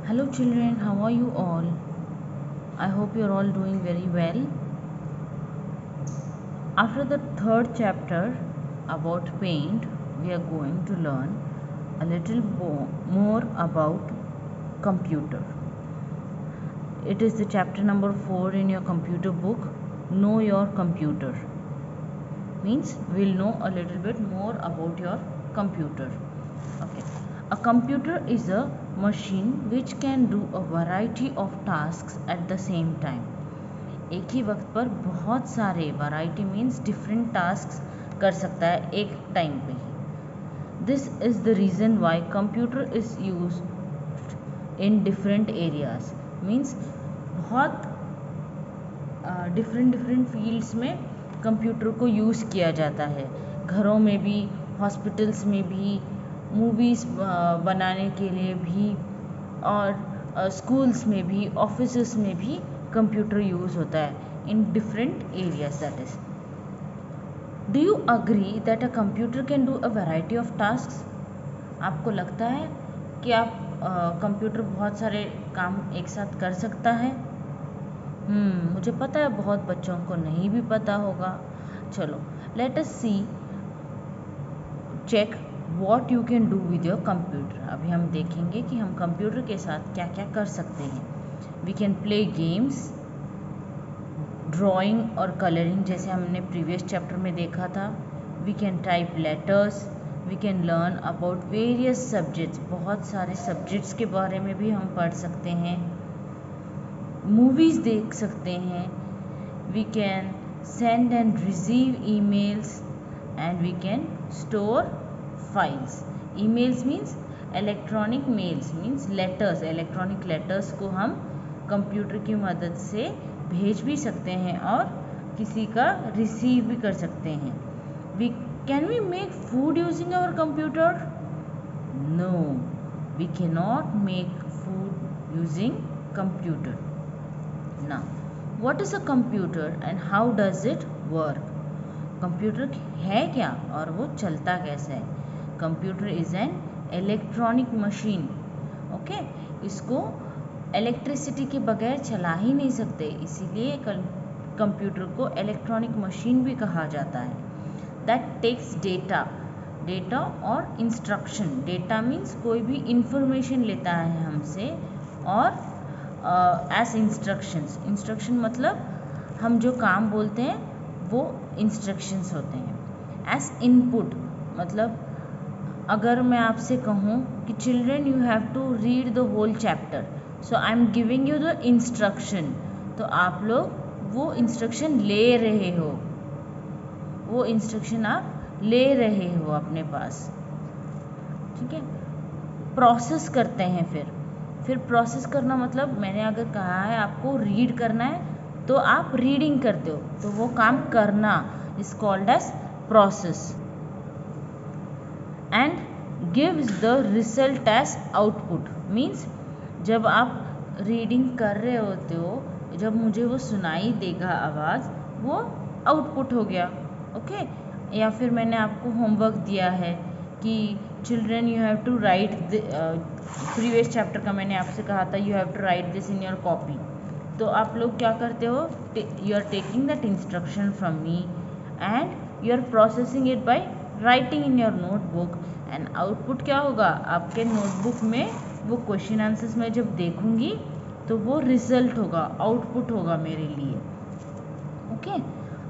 Hello children, how are you all? I hope you're all doing very well. After the third chapter about paint, we are going to learn a little more about computer. It is the chapter number 4 in your computer book, Know Your Computer. Means we'll know a little bit more about your computer. Okay. A computer is a machine which can do a variety of tasks at the same time. एक ही वक्त पर बहुत सारे variety means different task कर सकता है एक time पे ही. This is the reason why computer is use in different areas. Means बहुत डिफरेंट फील्ड्स में कंप्यूटर को यूज़ किया जाता है. घरों में भी, हॉस्पिटल्स में भी, मूवीज़ बनाने के लिए भी, और स्कूल्स में भी, ऑफिसेस में भी कंप्यूटर यूज़ होता है इन different areas. That is, do you agree that a computer can do a variety of tasks? आपको लगता है कि आप कंप्यूटर बहुत सारे काम एक साथ कर सकता है? मुझे पता है बहुत बच्चों को नहीं भी पता होगा. चलो, let us see, check what you can do with your computer. अभी हम देखेंगे कि हम कंप्यूटर के साथ क्या क्या कर सकते हैं. We can play games, drawing और कलरिंग जैसे हमने प्रीवियस चैप्टर में देखा था. We can type letters, we can learn about various subjects. बहुत सारे सब्जेक्ट्स के बारे में भी हम पढ़ सकते हैं. मूवीज़ देख सकते हैं. We can send and receive emails and we can store files. Emails means electronic mails, means letters. Electronic letters को हम कंप्यूटर की मदद से भेज भी सकते हैं और किसी का रिसीव भी कर सकते हैं. Can we make food using our computer? No, we can not make food using computer. Now, what is a computer and how does it work? Computer है क्या और वो चलता कैसे है? Computer is an electronic machine. Okay, इसको electricity के बगैर चला ही नहीं सकते, इसीलिए कंप्यूटर को इलेक्ट्रॉनिक मशीन भी कहा जाता है. दैट टेक्स डेटा और इंस्ट्रक्शन. डेटा मीन्स कोई भी इंफॉर्मेशन लेता है हमसे, और एज इंस्ट्रक्शन मतलब हम जो काम बोलते हैं वो इंस्ट्रक्शंस होते हैं. एज इनपुट मतलब अगर मैं आपसे कहूँ कि children you have to read the whole chapter, so I am giving you the instruction, तो आप लोग वो इंस्ट्रक्शन ले रहे हो, वो इंस्ट्रक्शन आप ले रहे हो अपने पास. ठीक है. प्रोसेस करते हैं. फिर प्रोसेस करना मतलब मैंने अगर कहा है आपको रीड करना है तो आप रीडिंग करते हो, तो वो काम करना is called as process. And gives the result as output. Means जब आप रीडिंग कर रहे होते हो, जब मुझे वो सुनाई देगा आवाज़, वो आउटपुट हो गया. ओके. या फिर मैंने आपको होमवर्क दिया है कि children you have to write, previous chapter का मैंने आपसे कहा था you have to write this in your copy. तो आप लोग क्या करते हो? You are taking that instruction from me and you are processing it by writing in your notebook. And output क्या होगा? आपके नोटबुक में वो क्वेश्चन आंसर्स में जब देखूंगी तो वो रिजल्ट होगा, आउटपुट होगा मेरे लिए. Okay.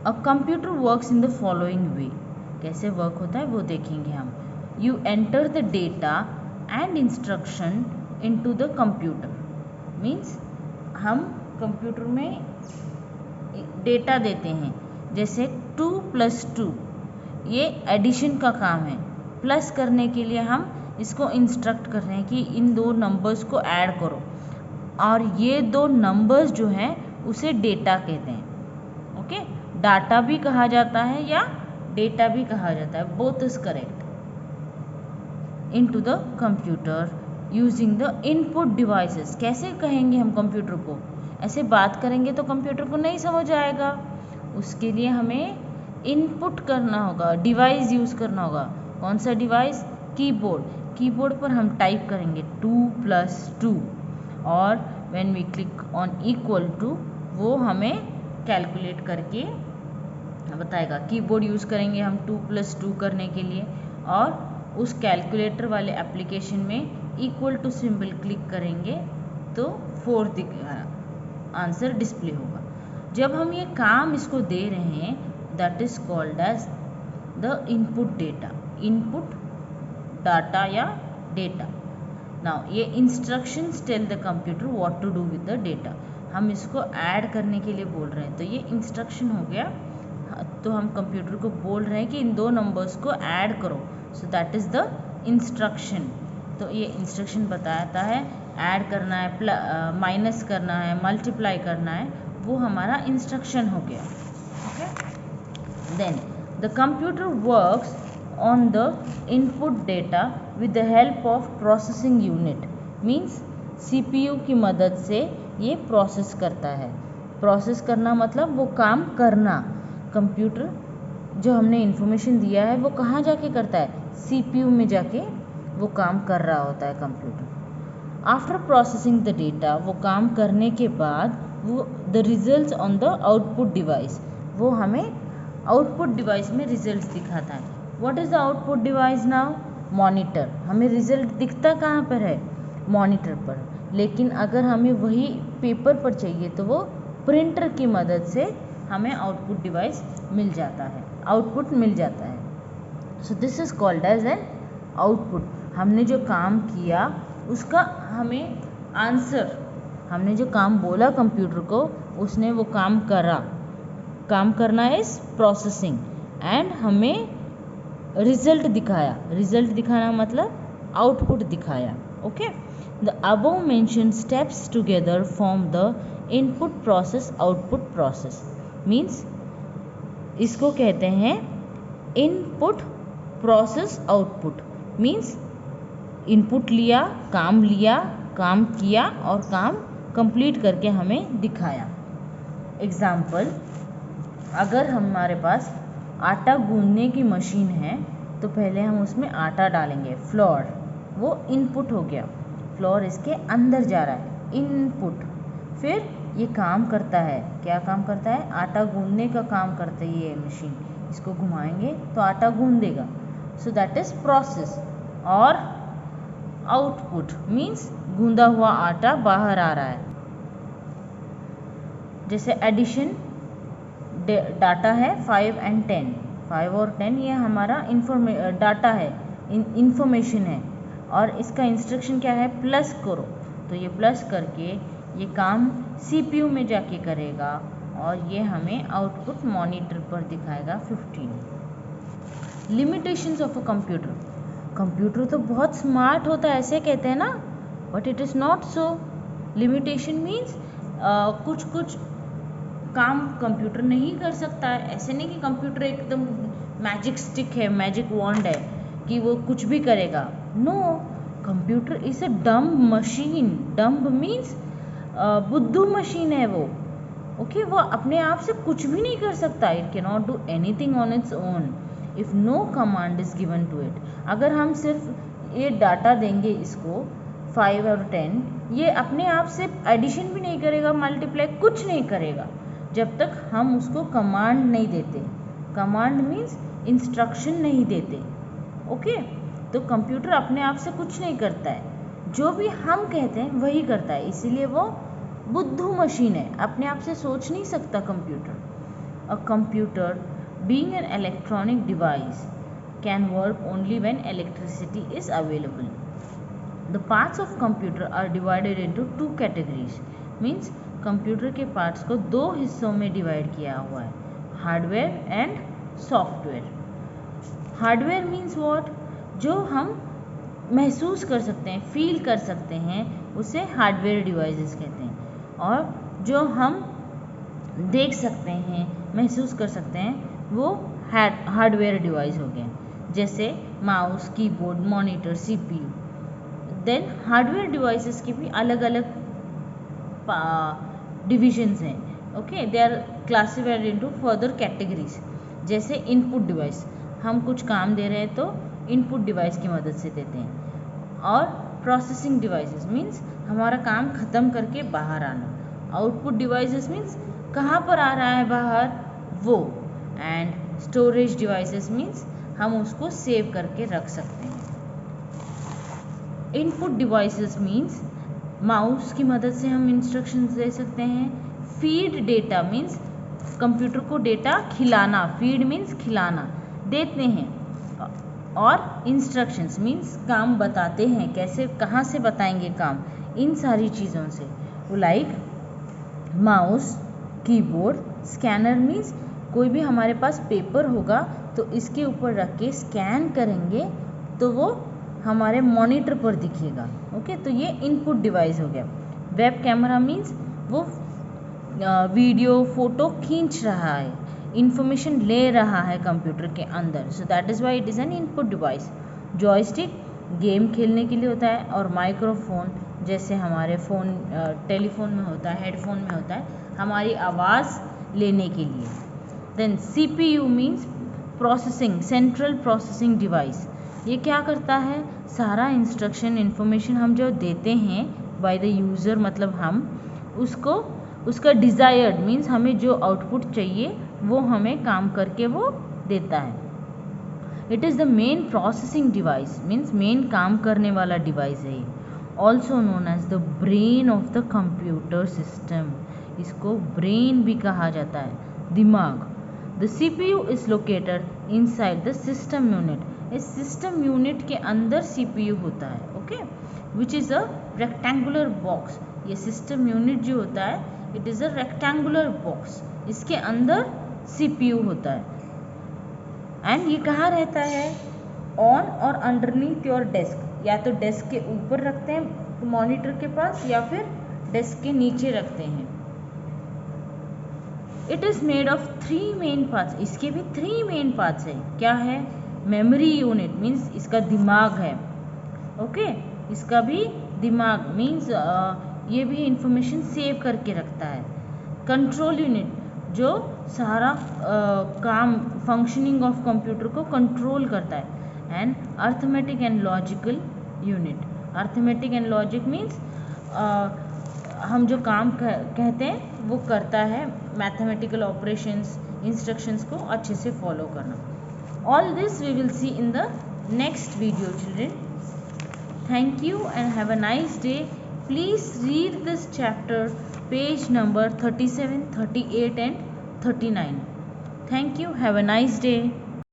A computer works in the following वे. कैसे वर्क होता है वो देखेंगे हम. You enter the data and instruction into the computer. Means हम कंप्यूटर में डेटा देते हैं, जैसे 2+2 ये एडिशन का काम है. प्लस करने के लिए हम इसको इंस्ट्रक्ट कर रहे हैं कि इन दो नंबर्स को ऐड करो, और ये दो नंबर्स जो हैं उसे डेटा कहते हैं. ओके. डाटा भी कहा जाता है या डेटा भी कहा जाता है, both is correct. Into the computer using the input devices. कैसे कहेंगे हम कंप्यूटर को? ऐसे बात करेंगे तो कंप्यूटर को नहीं समझ आएगा. उसके लिए हमें इनपुट करना होगा, डिवाइस यूज़ करना होगा. कौन सा डिवाइस? कीबोर्ड. कीबोर्ड पर हम टाइप करेंगे 2+2. और when we click on equal to वो हमें कैलकुलेट करके बताएगा। कीबोर्ड यूज़ करेंगे हम 2 + 2 करने के लिए, और उस कैलकुलेटर वाले एप्लीकेशन में इक्वल टू सिंबल क्लिक करेंगे तो 4 आंसर डिस्प्ले होगा। जब हम ये काम इसको दे रहे हैं that is called as the input data, input data या डेटा। नाउ ये instructions tell the computer what to do with the data. हम इसको ऐड करने के लिए बोल रहे हैं तो ये इंस्ट्रक्शन हो गया। तो हम कंप्यूटर को बोल रहे हैं कि इन 2 नंबर्स को ऐड करो, so that is the instruction. तो ये इंस्ट्रक्शन बताता है ऐड करना है, माइनस करना है, मल्टीप्लाई करना है, वो हमारा इंस्ट्रक्शन हो गया। Okay, then the computer works on the input data with the help of processing unit, means CPU की मदद से ये प्रोसेस करता है। प्रोसेस करना मतलब वो काम करना। कंप्यूटर जो हमने इन्फॉर्मेशन दिया है वो कहाँ जाके करता है, CPU में जाके वो काम कर रहा होता है computer. After processing the data, वो काम करने के बाद वो the results on the output device, वो हमें आउटपुट डिवाइस में रिजल्ट्स दिखाता है। What is the output device now, monitor. हमें रिजल्ट दिखता कहाँ पर है, मॉनिटर पर, लेकिन अगर हमें वही पेपर पर चाहिए तो वो प्रिंटर की मदद से हमें आउटपुट डिवाइस मिल जाता है, आउटपुट मिल जाता है। So this is called as an output. हमने जो काम किया उसका हमें आंसर, हमने जो काम बोला कंप्यूटर को उसने वो काम करा। काम करना इज प्रोसेसिंग एंड हमें रिजल्ट दिखाया। रिजल्ट दिखाना मतलब आउटपुट दिखाया। Okay, the above mentioned steps together form the input process output process, means इसको कहते हैं input process output. Means input लिया, काम किया और काम कंप्लीट करके हमें दिखाया। एग्जाम्पल, अगर हमारे पास आटा गूंदने की मशीन है तो पहले हम उसमें आटा डालेंगे, फ्लोर, वो इनपुट हो गया। फ्लोर इसके अंदर जा रहा है, इनपुट। फिर ये काम करता है, क्या काम करता है, आटा गूंदने का काम करता है ये मशीन। इसको घुमाएंगे तो आटा गूंद देगा, सो दैट इज प्रोसेस। और आउटपुट मीन्स गूंदा हुआ आटा बाहर आ रहा है। जैसे एडिशन डाटा है 5 और 10, 5 और 10 ये हमारा डाटा है, इंफॉर्मेशन है, और इसका इंस्ट्रक्शन क्या है, प्लस करो। तो ये प्लस करके ये काम CPU में जाके करेगा और ये हमें आउटपुट मॉनिटर पर दिखाएगा 15। Limitations of a computer. Computer तो बहुत स्मार्ट होता है ऐसे कहते हैं ना, but it is not so. Limitation means कुछ काम कंप्यूटर नहीं कर सकता है। ऐसे नहीं कि कंप्यूटर एकदम मैजिक स्टिक है, मैजिक वॉन्ड है कि वो कुछ भी करेगा। No, computer is a dumb machine. Dumb means बुद्धू मशीन है वो। ओके, वो अपने आप से कुछ भी नहीं कर सकता। It can not do anything on its own if no command is given to it. अगर हम सिर्फ ये डाटा देंगे इसको 5 और 10, ये अपने आप से एडिशन भी नहीं करेगा, मल्टीप्लाई कुछ नहीं करेगा जब तक हम उसको कमांड नहीं देते। कमांड मीन्स इंस्ट्रक्शन नहीं देते। ओके, तो कंप्यूटर अपने आप से कुछ नहीं करता है, जो भी हम कहते हैं वही करता है, इसीलिए वो बुद्धू मशीन है, अपने आप से सोच नहीं सकता computer. A computer being an electronic device can work only when electricity is available. The parts of computer are divided into 2 categories, means computer के पार्ट्स को 2 हिस्सों में डिवाइड किया हुआ है, hardware and software. Hardware means what, जो हम महसूस कर सकते हैं, फील कर सकते हैं, उसे हार्डवेयर डिवाइसेस कहते हैं। और जो हम देख सकते हैं, महसूस कर सकते हैं, वो हार्डवेयर डिवाइस हो गए, जैसे mouse, keyboard, monitor, CPU। Then hardware devices की भी अलग अलग डिविजन्स हैं। Okay, they are classified into further categories. जैसे इनपुट डिवाइस, हम कुछ काम दे रहे हैं तो इनपुट डिवाइस की मदद से देते हैं, और प्रोसेसिंग डिवाइसेस मीन्स हमारा काम ख़त्म करके बाहर आना। आउटपुट डिवाइसेस मीन्स कहाँ पर आ रहा है बाहर वो। एंड स्टोरेज डिवाइसेस मीन्स हम उसको सेव करके रख सकते हैं। इनपुट डिवाइसेस मीन्स माउस की मदद से हम इंस्ट्रक्शंस दे सकते हैं। फीड डेटा मीन्स कंप्यूटर को डेटा खिलाना, फीड मीन्स खिलाना देते हैं। और इंस्ट्रक्शंस मीन्स काम बताते हैं, कैसे कहाँ से बताएंगे काम, इन सारी चीज़ों से। Like mouse, keyboard, scanner means कोई भी हमारे पास पेपर होगा तो इसके ऊपर रख के स्कैन करेंगे तो वो हमारे मॉनिटर पर दिखेगा। ओके, तो ये इनपुट डिवाइस हो गया। वेब कैमरा मीन्स वो वीडियो फोटो खींच रहा है, इंफॉर्मेशन ले रहा है कंप्यूटर के अंदर, so that is why it is an input device. Joystick game खेलने के लिए होता है, और माइक्रोफोन जैसे हमारे फ़ोन टेलीफोन में होता है, हेडफोन में होता है, हमारी आवाज़ लेने के लिए। Then CPU means processing, central processing device. ये क्या करता है, सारा इंस्ट्रक्शन इन्फॉर्मेशन हम जो देते हैं बाय द यूज़र, मतलब हम उसको, उसका डिज़ायर्ड मीन्स हमें जो आउटपुट चाहिए वो हमें काम करके वो देता है। It is the main processing device means main काम करने वाला डिवाइस है ये। Also known as the brain of the computer system, इसको ब्रेन भी कहा जाता है, दिमाग। The CPU is located inside the system unit, इस सिस्टम यूनिट के अंदर CPU होता है। Okay, which is a rectangular box. ये सिस्टम यूनिट जो होता है it is a rectangular box, इसके अंदर CPU होता है। एंड ये कहाँ रहता है, ऑन और अंडरनीथ योर डेस्क, या तो डेस्क के ऊपर रखते हैं मॉनिटर के पास या फिर डेस्क के नीचे रखते हैं। It is made of 3 main parts, इसके भी 3 मेन पार्ट्स हैं। क्या है, मेमोरी यूनिट मीन्स इसका दिमाग है। ओके, इसका भी दिमाग मीन्स ये भी इंफॉर्मेशन सेव करके रखता है। कंट्रोल यूनिट जो सारा काम, फंक्शनिंग ऑफ कंप्यूटर को कंट्रोल करता है। And arithmetic and logical unit, arithmetic and logic means हम जो काम कहते हैं वो करता है, मैथमेटिकल ऑपरेशंस, इंस्ट्रक्शंस को अच्छे से फॉलो करना। All this we will see in the next video children. Thank you and have a nice day. Please read this chapter, page number 37, 38 and 39. Thank you. Have a nice day.